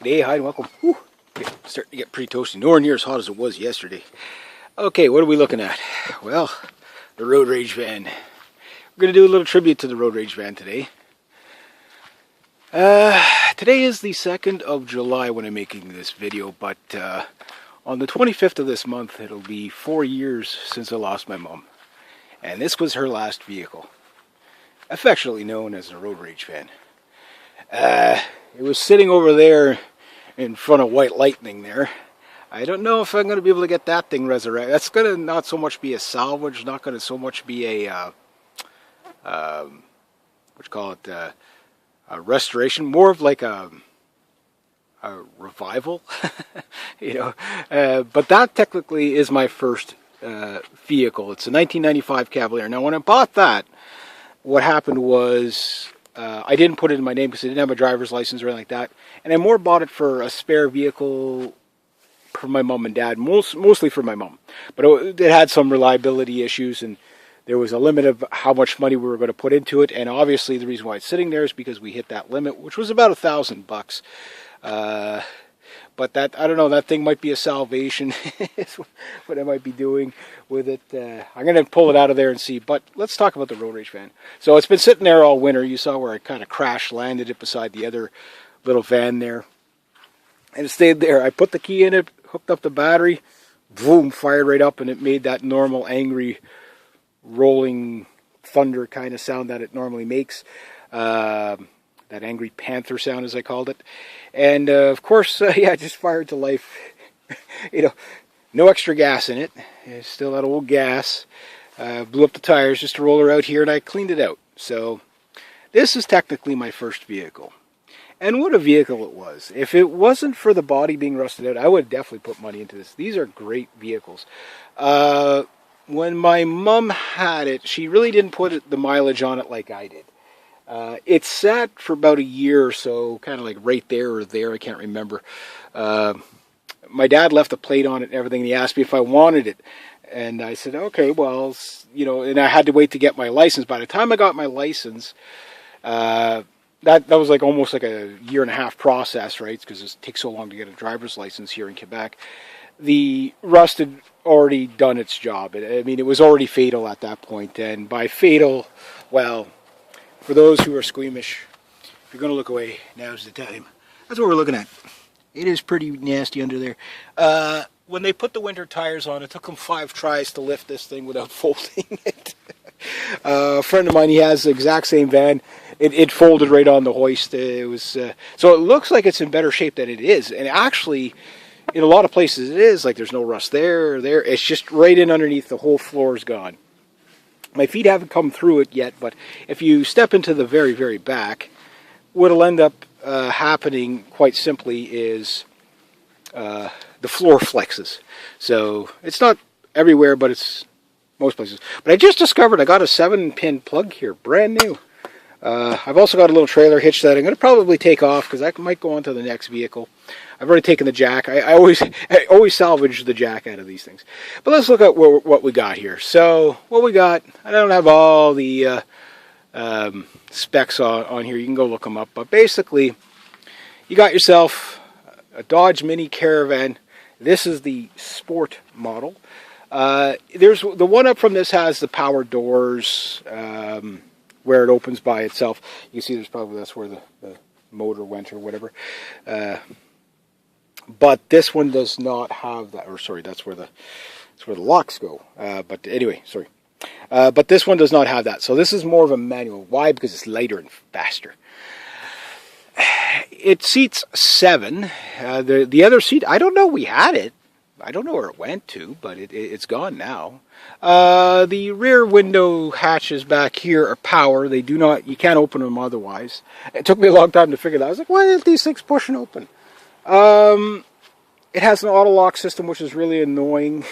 G'day, hi and welcome. Whew. Starting to get pretty toasty. Nowhere near as hot as it was yesterday. Okay, what are we looking at? Well, the road rage van. We're going to do a little tribute to the road rage van today. Today is the 2nd of July when I'm making this video, but on the 25th of this month it'll be 4 years since I lost my mom. And this was her last vehicle, affectionately known as the road rage van. It was sitting over there in front of White Lightning there. I don't know if I'm going to be able to get that thing resurrected. That's going to not so much be a salvage, not going to so much be a, a restoration, more of like a revival, you know. But that technically is my first vehicle. It's a 1995 Cavalier. Now when I bought that, what happened was I didn't put it in my name because I didn't have a driver's license or anything like that. And I more bought it for a spare vehicle for my mom and dad, mostly for my mom. But it had some reliability issues, and there was a limit of how much money we were going to put into it. And obviously the reason why it's sitting there is because we hit that limit, which was about $1,000. But that, I don't know, that thing might be a salvation, is what I might be doing with it. I'm going to pull it out of there and see. But let's talk about the road rage van. So it's been sitting there all winter. You saw where I kind of crash landed it beside the other little van there. And it stayed there. I put the key in it, hooked up the battery, boom, fired right up, and it made that normal angry rolling thunder kind of sound that it normally makes. That angry panther sound, as I called it. And of course, yeah, just fired to life. You know, no extra gas in it. It's still that old gas. Blew up the tires just to roll her out here, and I cleaned it out. So this is technically my first vehicle. And what a vehicle it was. If it wasn't for the body being rusted out, I would definitely put money into this. These are great vehicles. When my mom had it, she really didn't put the mileage on it like I did. It sat for about a year or so, kind of like right there or there, I can't remember. My dad left a plate on it and everything, and he asked me if I wanted it. And I said, okay, well, you know, and I had to wait to get my license. By the time I got my license, that was like almost like a 1.5-year process, right? Because it takes so long to get a driver's license here in Quebec. The rust had already done its job. I mean, it was already fatal at that point. And by fatal, well, for those who are squeamish, if you're going to look away, now's the time. That's what we're looking at. It is pretty nasty under there. When they put the winter tires on, it took them 5 tries to lift this thing without folding it. A friend of mine, he has the exact same van. It folded right on the hoist. It was so it looks like it's in better shape than it is. And actually, in a lot of places it is. Like there's no rust there or there. It's just right in underneath. The whole floor is gone. My feet haven't come through it yet, but if you step into the very, very back, what'll end up happening quite simply is the floor flexes. So it's not everywhere, but it's most places. But I just discovered I got a 7-pin plug here, brand new. I've also got a little trailer hitch that I'm going to probably take off because I might go on to the next vehicle. I've already taken the jack. I always salvage the jack out of these things. But let's look at what we got here. So what we got, I don't have all the specs on here. You can go look them up. But basically, you got yourself a Dodge Mini Caravan. This is the Sport model. There's the one up from this has the power doors where it opens by itself. You can see that's where the motor went or whatever. But this one does not have that, or sorry, that's where the locks go. But anyway, sorry. But this one does not have that. So this is more of a manual. Why? Because it's lighter and faster. It seats 7. The other seat, I don't know. We had it. I don't know where it went to, but it's gone now. The rear window hatches back here are power. They do not. You can't open them otherwise. It took me a long time to figure that out. I was like, why aren't these things pushing open? It has an auto lock system, which is really annoying.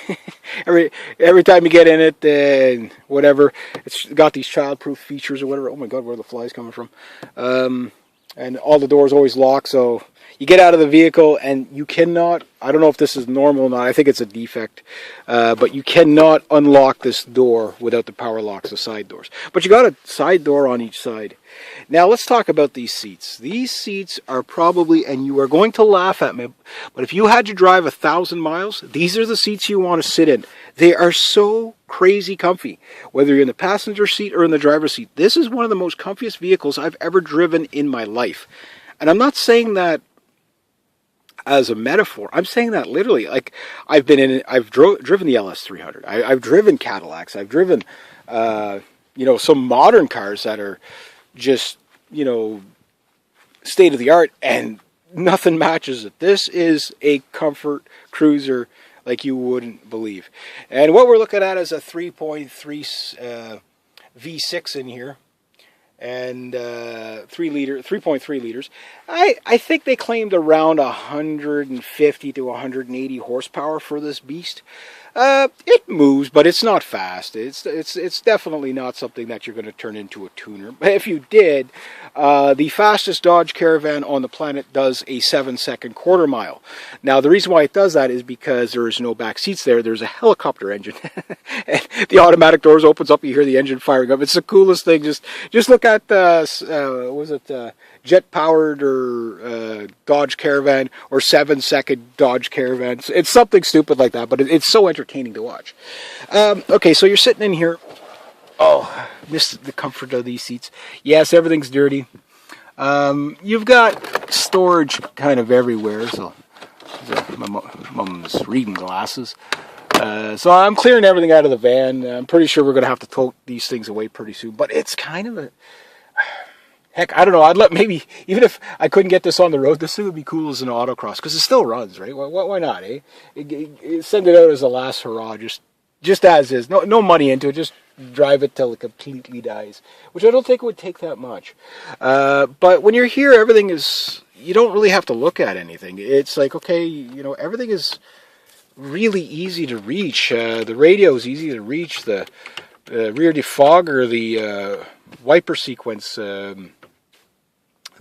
every time you get in it, whatever, it's got these child-proof features or whatever. Oh my God, where are the flies coming from? And all the doors always lock, so You get out of the vehicle and you cannot, I don't know if this is normal or not, I think it's a defect, but you cannot unlock this door without the power locks, the side doors. But you got a side door on each side. Now let's talk about these seats. These seats are probably, and you are going to laugh at me, but if you had to drive 1,000 miles, these are the seats you want to sit in. They are so crazy comfy, whether you're in the passenger seat or in the driver's seat. This is one of the most comfiest vehicles I've ever driven in my life. And I'm not saying that as a metaphor. I'm saying that literally. Like, I've been in it. I've driven the LS300. I've driven Cadillacs. I've driven, some modern cars that are just, state of the art, and nothing matches it. This is a comfort cruiser like you wouldn't believe. And what we're looking at is a 3.3 V6 in here, and 3.3 liters. I think they claimed around 150 to 180 horsepower for this beast. It moves, but it's not fast. It's definitely not something that you're going to turn into a tuner. But if you did, the fastest Dodge Caravan on the planet does a 7-second quarter mile. Now, the reason why it does that is because there is no back seats there. There's a helicopter engine. And the automatic doors opens up, you hear the engine firing up. It's the coolest thing. Just look at jet-powered or Dodge Caravan or 7-second Dodge Caravan. It's something stupid like that, but it's so entertaining to watch. Okay, so you're sitting in here. Oh, miss the comfort of these seats. Yes, everything's dirty. You've got storage kind of everywhere. So my mom's reading glasses. So I'm clearing everything out of the van. I'm pretty sure we're going to have to tote these things away pretty soon. But it's kind of a... Heck, I don't know. I'd let maybe, even if I couldn't get this on the road, this thing would be cool as an autocross, because it still runs, right? Why not, eh? Send it out as a last hurrah, just as is. No money into it, just drive it till it completely dies, which I don't think it would take that much. But when you're here, everything is, you don't really have to look at anything. It's like, okay, everything is really easy to reach. The radio is easy to reach. The rear defogger, the wiper sequence,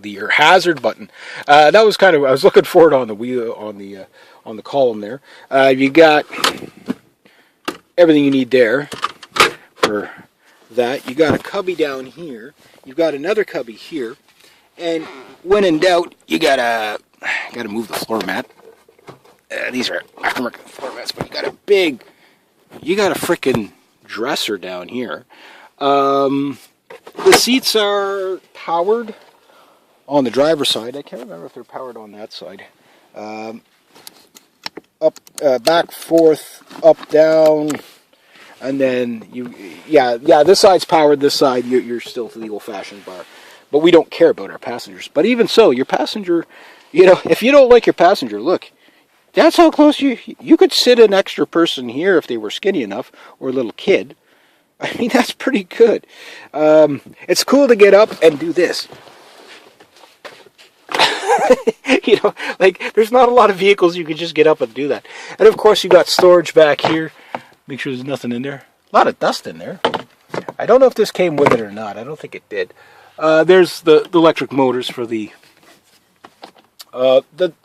your hazard button. That was kind of, I was looking for it on the wheel, on the column there. You got everything you need there for that. You got a cubby down here. You've got another cubby here. And when in doubt, you gotta move the floor mat. These are aftermarket floor mats, but you got a freaking dresser down here. The seats are powered on the driver's side. I can't remember if they're powered on that side. Up, back, forth, up, down, and then this side's powered. This side, you're still to the old-fashioned bar. But we don't care about our passengers. But even so, your passenger, if you don't like your passenger, look, that's how close you could sit an extra person here if they were skinny enough, or a little kid. I mean, that's pretty good. It's cool to get up and do this. There's not a lot of vehicles you can just get up and do that. And of course, you got storage back here. Make sure there's nothing in there. A lot of dust in there. I don't know if this came with it or not. I don't think it did. There's the electric motors for the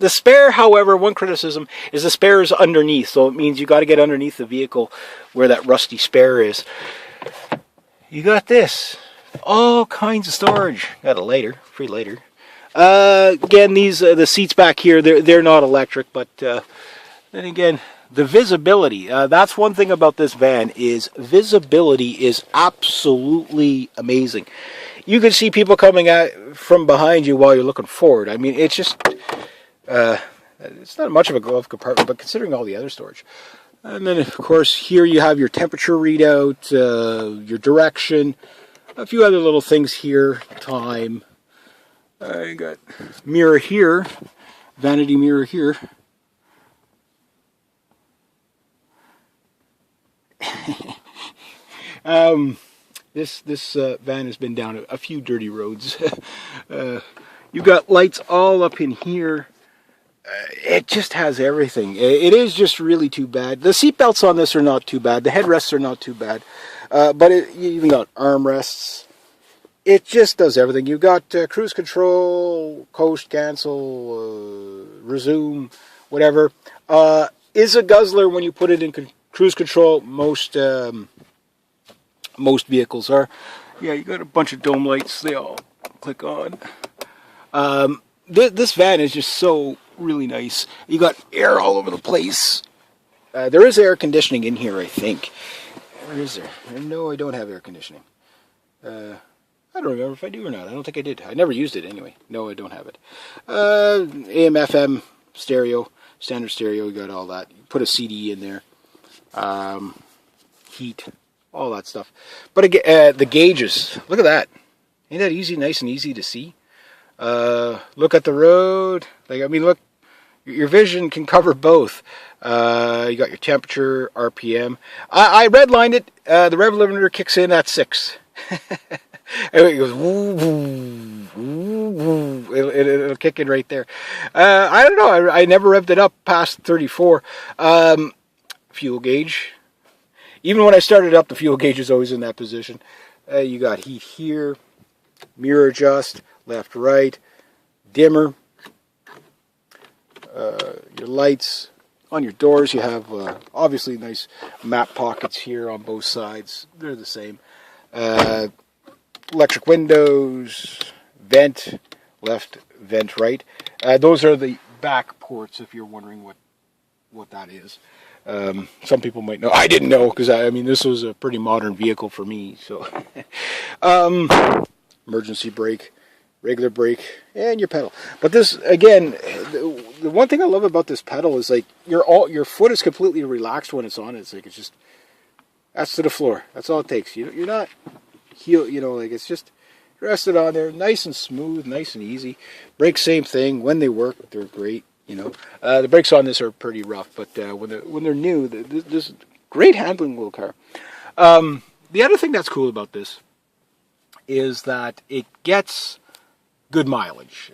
spare. However, one criticism is the spare is underneath, so it means you got to get underneath the vehicle where that rusty spare is. You got this, all kinds of storage. Got a lighter, free lighter. Again, these the seats back here, they're not electric, but then again, the visibility. That's one thing about this van, is visibility is absolutely amazing. You can see people coming from behind you while you're looking forward. I mean, it's just, it's not much of a glove compartment, but considering all the other storage. And then, of course, here you have your temperature readout, your direction, a few other little things here, time. You got mirror here, vanity mirror here. This van has been down a few dirty roads. You've got lights all up in here. It just has everything. It is just really too bad. The seat belts on this are not too bad. The headrests are not too bad. But you even got armrests. it just does everything. You've got cruise control, coast, cancel, resume, whatever. Is a guzzler when you put it in cruise control. Most vehicles are. Yeah, you got a bunch of dome lights. They all click on. This van is just so really nice. You got air all over the place. There is air conditioning in here, I think. Or is there? No, I don't have air conditioning. I don't remember if I do or not. I don't think I did. I never used it anyway. No, I don't have it. AM, FM, stereo, standard stereo. You got all that. You put a CD in there. Heat, all that stuff. But again, the gauges. Look at that. Ain't that easy, nice and easy to see? Look at the road. Look. Your vision can cover both. You got your temperature, RPM. I redlined it. The rev limiter kicks in at 6. It goes woo, woo, woo, woo. It'll kick in right there. I don't know. I never revved it up past 34. Fuel gauge. Even when I started up, the fuel gauge is always in that position. You got heat here, mirror adjust, left, right, dimmer. Your lights on your doors. You have obviously nice map pockets here on both sides. They're the same. Electric windows, vent left, vent right. Those are the back ports, if you're wondering what that is. Some people might know. I didn't know because this was a pretty modern vehicle for me. So, emergency brake, regular brake, and your pedal. But this, again, the one thing I love about this pedal is like your foot is completely relaxed when it's on it. It's like it's just that's to the floor. That's all it takes. You're not heel. It's just rested on there, nice and smooth, nice and easy. Brakes, same thing. When they work, they're great. The brakes on this are pretty rough, but when they're new, this great handling little car. The other thing that's cool about this is that it gets good mileage.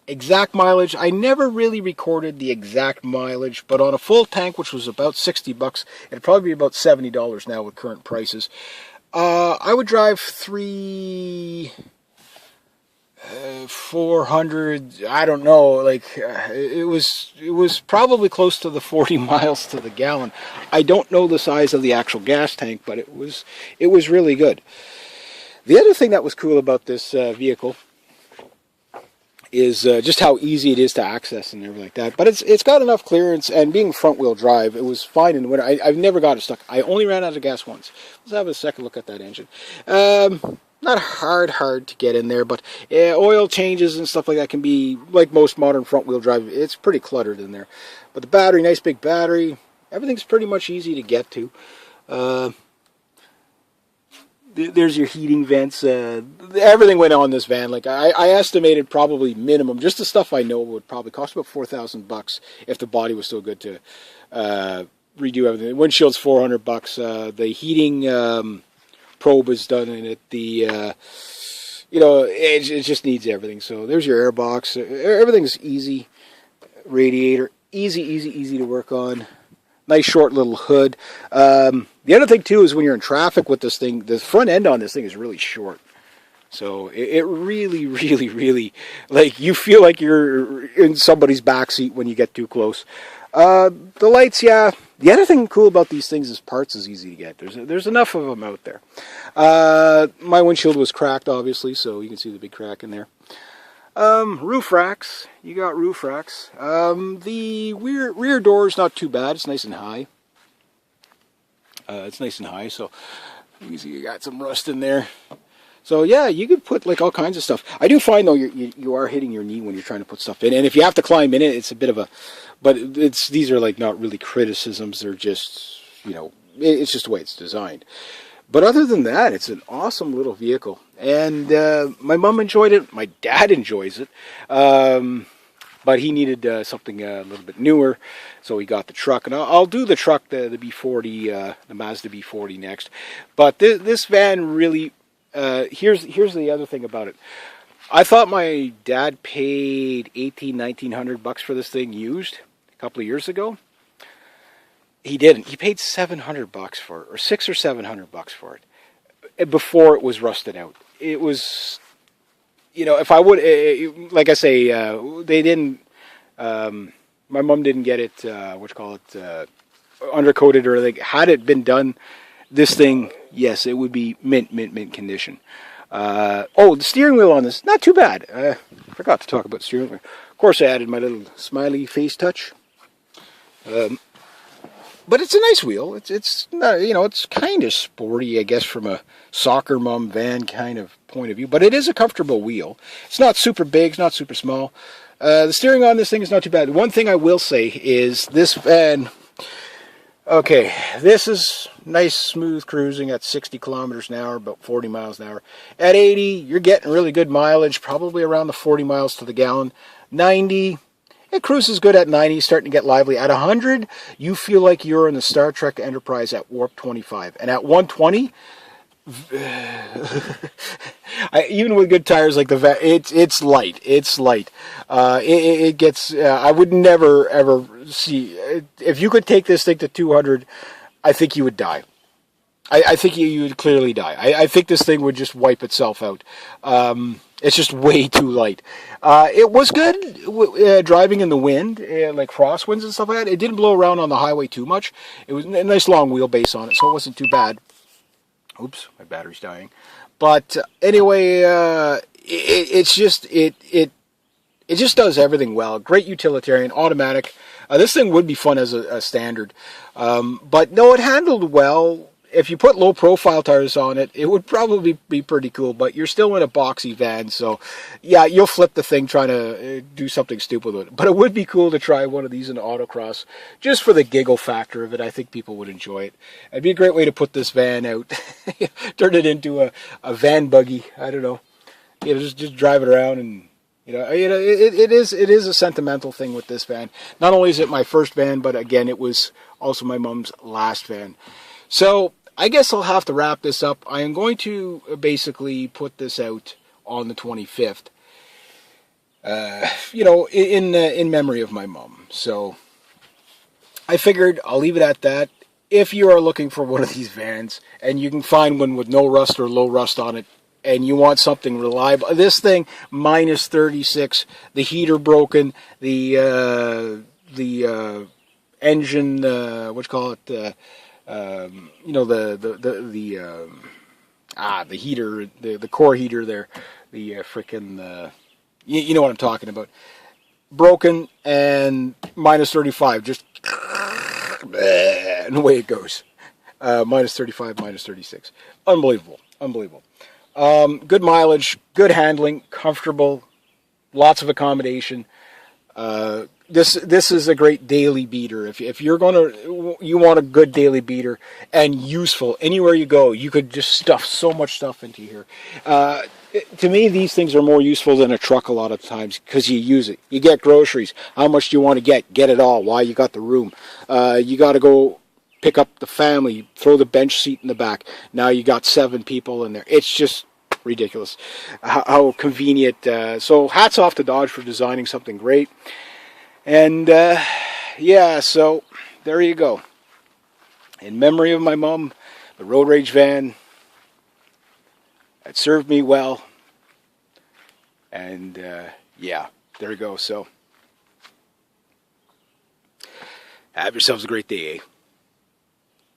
Exact mileage, I never really recorded the exact mileage, but on a full tank, which was about $60, it'd probably be about $70 now with current prices. I would drive 400, I don't know, it was probably close to the 40 miles to the gallon. I don't know the size of the actual gas tank, but it was really good. The other thing that was cool about this vehicle is just how easy it is to access and everything like that. But it's got enough clearance, and being front wheel drive, it was fine in the winter. I've never got it stuck. I only ran out of gas once. Let's have a second look at that engine. Not hard to get in there, but oil changes and stuff like that can be, like most modern front wheel drive, it's pretty cluttered in there. But the battery, nice big battery, everything's pretty much easy to get to. There's your heating vents. Everything went on this van. I estimated probably minimum, just the stuff I know would probably cost about $4,000 if the body was still good to redo everything. The windshield's $400. The heating probe is done in it. It just needs everything. So there's your airbox. Everything's easy. Radiator, easy to work on. Nice short little hood. The other thing too is when you're in traffic with this thing, the front end on this thing is really short. So it really, you feel like you're in somebody's backseat when you get too close. The lights, yeah. The other thing cool about these things is parts is easy to get. There's enough of them out there. My windshield was cracked, obviously, so you can see the big crack in there. Roof racks. You got roof racks. The rear door is not too bad. It's nice and high. So you see you got some rust in there. So yeah, you could put all kinds of stuff. I do find though you are hitting your knee when you're trying to put stuff in, and if you have to climb in it, it's a bit of a. But these are not really criticisms. They're just it's just the way it's designed. But other than that, it's an awesome little vehicle. And my mom enjoyed it. My dad enjoys it. But he needed something a little bit newer. So he got the truck. And I'll do the truck, the B40, the Mazda B40 next. But this van really... here's the other thing about it. I thought my dad paid $1,900 for this thing used a couple of years ago. He didn't. He paid $700 for it, or $600 or $700 for it, before it was rusted out. it was, if I would, like I say, they didn't. My mom didn't get it. Undercoated or like. Had it been done, this thing, yes, it would be mint condition. The steering wheel on this, not too bad. Forgot to talk about the steering wheel. Of course, I added my little smiley face touch. But it's a nice wheel. It's not, it's kind of sporty, I guess, from a soccer mom van kind of point of view. But it is a comfortable wheel. It's not super big. It's not super small. The steering on this thing is not too bad. One thing I will say is this van. Okay, this is nice, smooth cruising at 60 kilometers an hour, about 40 miles an hour. At 80, you're getting really good mileage, probably around the 40 miles to the gallon. 90. It cruises good at 90, starting to get lively. At 100, you feel like you're in the Star Trek Enterprise at warp 25. And at 120, even with good tires like it's light. It's light. It gets. I would never ever see if you could take this thing to 200. I think you would die. I think you would clearly die. I think this thing would just wipe itself out. It's just way too light. It was good driving in the wind, like crosswinds and stuff like that. It didn't blow around on the highway too much. It was a nice long wheelbase on it, so it wasn't too bad. Oops, my battery's dying. But anyway, it just does everything well. Great utilitarian, automatic. This thing would be fun as a standard. But no, it handled well. If you put low profile tires on it, it would probably be pretty cool, but you're still in a boxy van, so yeah, you'll flip the thing trying to do something stupid with it. But it would be cool to try one of these in autocross, just for the giggle factor of it. I think people would enjoy it. It'd be a great way to put this van out. Turn it into a van buggy. I don't know. Just drive it around and it is a sentimental thing with this van. Not only is it my first van, but again, it was also my mom's last van. So I guess I'll have to wrap this up. I am going to basically put this out on the 25th, in memory of my mom. So I figured I'll leave it at that. If you are looking for one of these vans and you can find one with no rust or low rust on it, and you want something reliable, this thing minus 36, the heater broken, the engine, the heater, the core heater there, the frickin', you know what I'm talking about. Broken and minus 35, just and away it goes. Minus 35, minus 36. Unbelievable. Good mileage, good handling, comfortable, lots of accommodation. This is a great daily beater. If you want a good daily beater and useful anywhere you go, you could just stuff so much stuff into here. To me, these things are more useful than a truck a lot of times because you use it. You get groceries. How much do you want to get? Get it all. Why? You got the room. You got to go pick up the family, throw the bench seat in the back. Now you got 7 people in there. It's just ridiculous how convenient. So hats off to Dodge for designing something great. And so there you go. In memory of my mom, the road rage van. It served me well. And there you go. So have yourselves a great day, eh?